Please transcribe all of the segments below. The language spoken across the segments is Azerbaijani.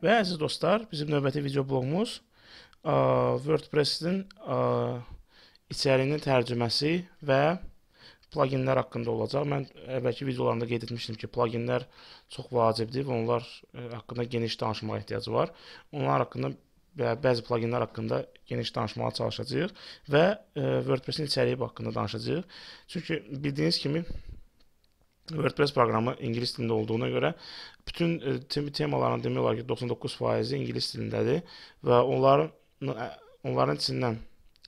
Və əziz dostlar, bizim növbəti video bloqumuz WordPress-in içəriğinin tərcüməsi və pluginlər haqqında olacaq. Mən əvvəlki videolarımda qeyd etmişdim ki, pluginlər çox vacibdir və onlar haqqında geniş danışmağa ehtiyacı var. Onlar haqqında və bəzi pluginlər haqqında geniş danışmağa çalışacağıq və WordPress-in içəriyi haqqında danışacağıq. Çünki bildiyiniz kimi WordPress proqramı ingilis dilində olduğuna görə bütün temaların demək olar ki 99% ingilis dilindədir və onların içindən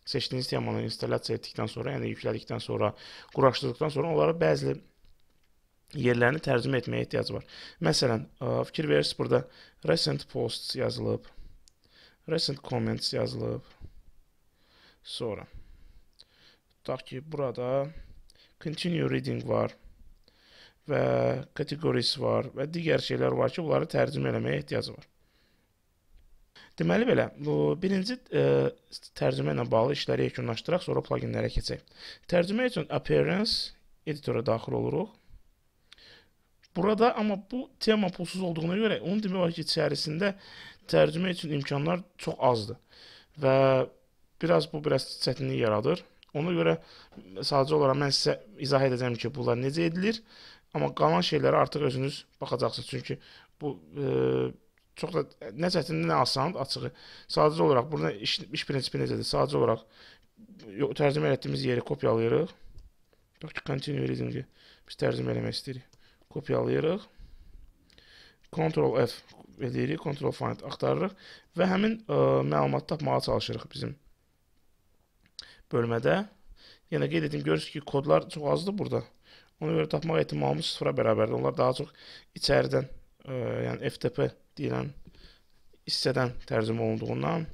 seçdiyiniz temanı installyasiya etdikdən sonra, yəni yüklədikdən sonra, quraşdırdıqdan sonra onlara bəzi yerlərini tərcümə etməyə ehtiyac var. Məsələn, fikir verirsiniz, burada recent posts yazılıb, recent comments yazılıb. Sonra tutaq ki, burada continue reading var və categories var və digər şeylər var ki, bunları tərcümə eləməyə ehtiyacı var. Deməli belə, bu birinci tərcümə ilə bağlı işləri yekunlaşdıraq, sonra pluginlərə keçək. Tərcümə üçün appearance editora daxil oluruq. Burada amma bu tema pulsuz olduğuna görə onu demək olar ki, içərisində tərcümə üçün imkanlar çox azdır və bu biraz çətinlik yaradır. Ona görə sadəcə olaraq mən sizə izah edəcəm ki, bunlar necə edilir. Amma qalan şeylərə artıq özünüz baxacaqsınız. Çünki bu çox da nə çətindir, nə asandır açığı. Sadəcə olaraq burada iş prinsipi necədir? Sadəcə olaraq tərcümə etdiyimiz yeri kopyalayırıq. Bax ki, continue reading-i biz tərcümə eləmək istəyirik. Kopyalayırıq. Ctrl F edirik, Ctrl Find axtarırıq və həmin məlumatı tapmağa çalışırıq bizim bölmədə. Yenə qeyd edim, görürsünüz ki, kodlar çox azdır burada. Ona görə tapmaq ehtimalımız 0-a bərabərdir. Onlar daha çox içəridən, yəni FTP deyilən hissədən tərcümə olunduğundan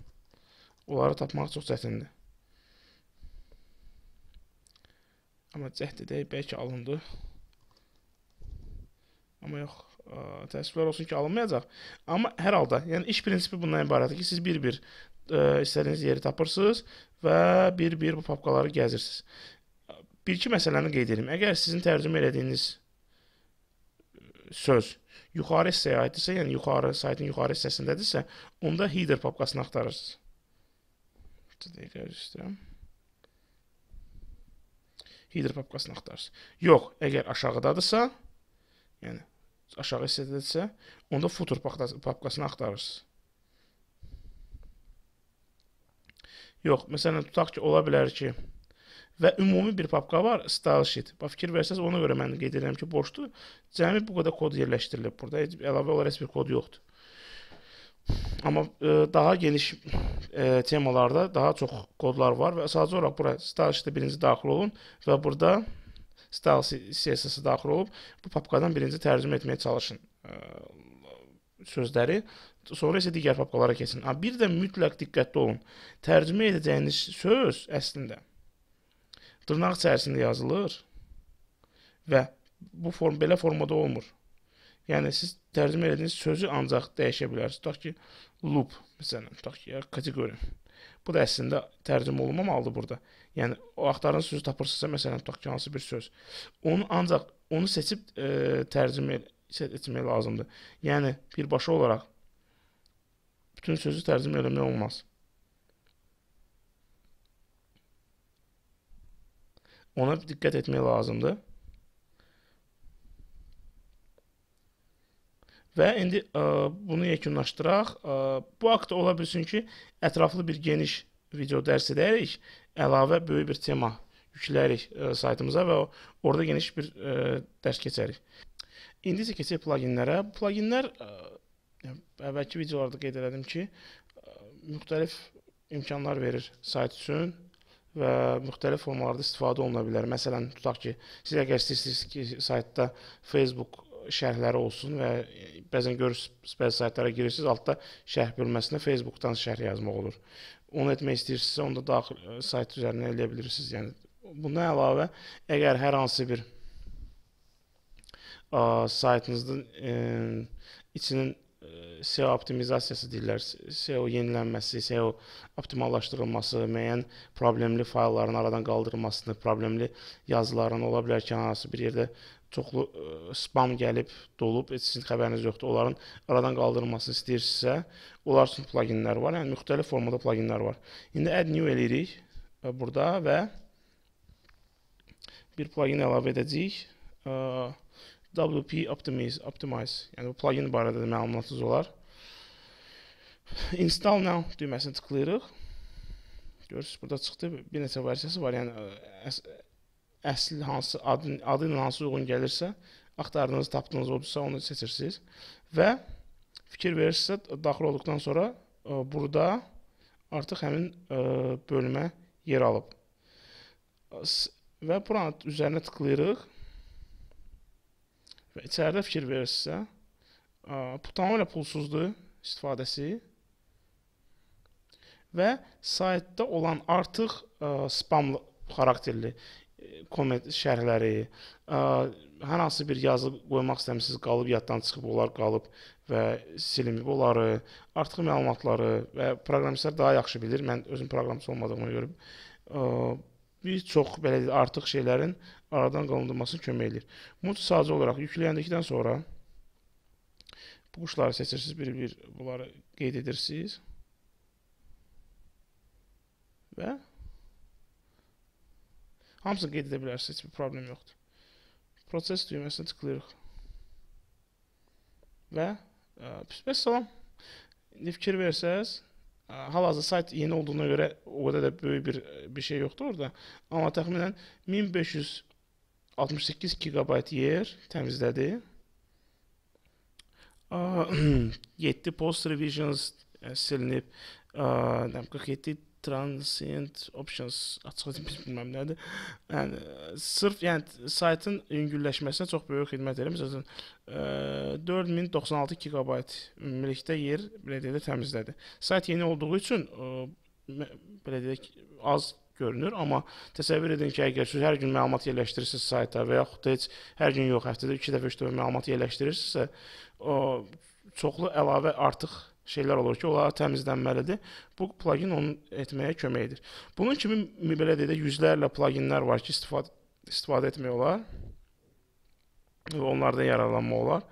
onları tapmaq çox çətindir. Amma cəhd edək, bəlkə alındı. Amma yox, təəssüflər olsun ki, alınmayacaq. Amma hər halda, yəni iş prinsipi bundan ibarətdir ki, siz bir-bir istədiyiniz yeri tapırsınız və bir-bir bu papkaları gəzirsiniz. Bir-iki məsələni qeyd edim. Əgər sizin tərcümə elədiyiniz söz yuxarı hissəyə aiddirsə, yəni saytın yuxarı hissəsindədirsə, onda header papkasını axtarırsınız. Header papkasını axtarırsınız. Yox, əgər aşağıdadırsa, yəni aşağı hissədədirsə, onda footer papkasını axtarırsınız. Yox, məsələn, tutaq ki, ola bilər ki, və ümumi bir papka var, style sheet. Fikir versəz, ona görə mən qeyd edirəm ki, boşdur. Cəmi bu qədər kod yerləşdirilib burada. Əlavə olaraq heç bir kod yoxdur. Amma daha geniş temalarda daha çox kodlar var və sadəcə olaraq bura style sheet-ə birinci daxil olun və burada style CSS-i daxil olub bu papkadan birinci tərcümə etməyə çalışın sözləri. Sonra isə digər papkalara keçin. Bir də mütləq diqqətli olun. Tərcümə edəcəyiniz söz əslində dırnaq içərisində yazılır və bu belə formada olmur. Yəni, siz tərcümə edədiyiniz sözü ancaq dəyişə bilərsiniz. Tutaq ki, loop, məsələn, tutaq ki, kateqori. Bu da əslində tərcümə olunmamalıdır burada. Yəni, o axtarın sözü tapırsınızsa, məsələn, tutaq ki, hansı bir söz. Onu seçib tərcümə etmək lazımdır. Yəni, birbaşa olaraq bütün sözü tərcümə eləmək olmaz. Ona diqqət etmək lazımdır. Və indi bunu yekunlaşdıraq. Bu haqda ola bilsin ki, ətraflı bir geniş video dərs edərik, əlavə böyük bir tema yüklərik saytımıza və orada geniş bir dərs keçərik. İndi isə keçək pluginlərə. Pluginlər, əvvəlki videolarda qeyd elədim ki, müxtəlif imkanlar verir sayt üçün və müxtəlif formalarda istifadə oluna bilər. Məsələn, tutaq ki, siz əgər istəyirsiniz ki, saytda Facebook şərhləri olsun və bəzən görürsünüz, bəzi saytlara girirsiniz, altda şərh bölməsində Facebookdan şərh yazmaq olur. Onu etmək istəyirsinizsə, onda daxil sayt üzərindən eləyə bilirsiniz. Yəni, bundan əlavə, əgər hər hansı bir saytınızın içinin SEO optimizasiyası deyirlər, SEO yenilənməsi, SEO optimallaşdırılması, müəyyən problemli faylların aradan qaldırılmasını, problemli yazıların ola bilər ki, hansı bir yerdə çoxlu spam gəlib, dolub, sizin xəbəriniz yoxdur. Onların aradan qaldırılmasını istəyirsinizsə, onlar üçün pluginlər var. Yəni müxtəlif formada pluginlər var. İndi add new eləyirik burada və bir plugin əlavə edəcəyik. WP Optimize. Yəni bu plugin barədə də məlumatınız olar. Install now düyməsini tıklayırıq. Görürsünüz, burada çıxdı. Bir neçə versiyası var. Yəni əsl hansı adı ilə hansı uyğun gəlirsə, axtardığınız, tapdığınız olursa onu seçirsiniz və fikir verirsinizsə, daxil olduqdan sonra burada artıq həmin bölümə yer alıb. Və buranın üzərinə tıklayırıq və içəridə fikir verirsinizsə, bu tamamilə pulsuzdur istifadəsi və saytda olan artıq spam xarakterli komment şərhləri, hər hansı bir yazı qoymaq istəmişsiniz, qalıb yaddan çıxıb, onlar qalıb və silinib, onları, artıq məlumatları və proqramistlər daha yaxşı bilir. Mən özüm proqramçı olmadığıma görə bir çox belə deyil, artıq şeylərin aradan qalındırmasını kömək edir. Bunu sadəcə olaraq yükləyəndikdən sonra bu quşları seçirsiniz, bir-bir bunları qeyd edirsiniz və hamısını qeyd edə bilərsiniz, heç bir problem yoxdur. Proses düyməsini tıklayırıq və salam. İndi fikir versəz, hal-hazırda sayt yeni olduğuna görə o qədər də böyük bir şey yoxdur orada. Amma təxminən 1568 GB yer təmizlədi. 7 post revisions silinib, 47 transient options açıq bilməm nədir. Yəni sırf saytın yüngülləşməsinə çox böyük xidmət edir. Məsələn 4096 GB ümumilikdə yer belə deyə təmizlədi. Sayt yeni olduğu üçün belə deyək az görünür, amma təsəvvür edin ki, əgər siz hər gün məlumat yerləşdirirsiniz sayta və yaxud da heç hər gün yox, həftədə 2 dəfə 3 dəfə məlumat yerləşdirirsinizsə, çoxlu əlavə artıq şeylər olur ki, onlara təmizlənməlidir. Bu plugin onu etməyə kömək edir. Bunun kimi belə deyək, yüzlərlə pluginlər var ki, istifadə etmək olar və onlardan yararlanmaq olar.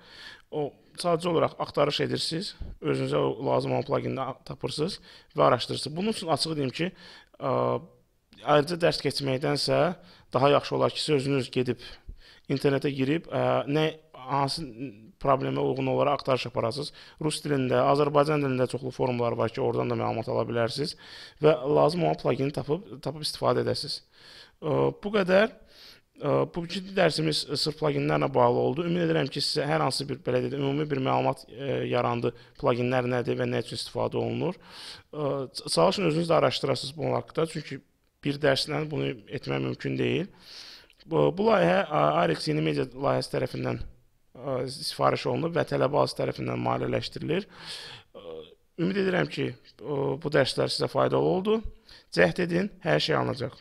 Sadəcə olaraq axtarış edirsiniz, özünüzə lazım olan plugini tapırsınız və araşdırırsınız. Bunun üçün açıq deyim ki, ayrıca dərs keçməkdənsə daha yaxşı olar ki, siz özünüz gedib internetə girib hansı problemə uyğun olaraq axtarış aparasınız. Rus dilində, Azərbaycan dilində çoxlu forumlar var ki, oradan da məlumat ala bilərsiniz və lazım olan plugini tapıb istifadə edəsiniz. Bu qədər. Bugünkü dərsimiz sırf pluginlərlə bağlı oldu. Ümid edirəm ki, sizə hər hansı bir belə deyək, ümumi bir məlumat yarandı. Pluginlər nədir və nə üçün istifadə olunur. Çalışın özünüz də araşdırasınız bunun haqqında, çünki bir dərslə bunu etmək mümkün deyil. Bu layihə Arex Yeni Media layihəsi tərəfindən sifariş olunub və tələbə azı tərəfindən maliyyələşdirilir. Ümid edirəm ki, bu dərslər sizə faydalı oldu. Cəhd edin, hər şey alınacaq.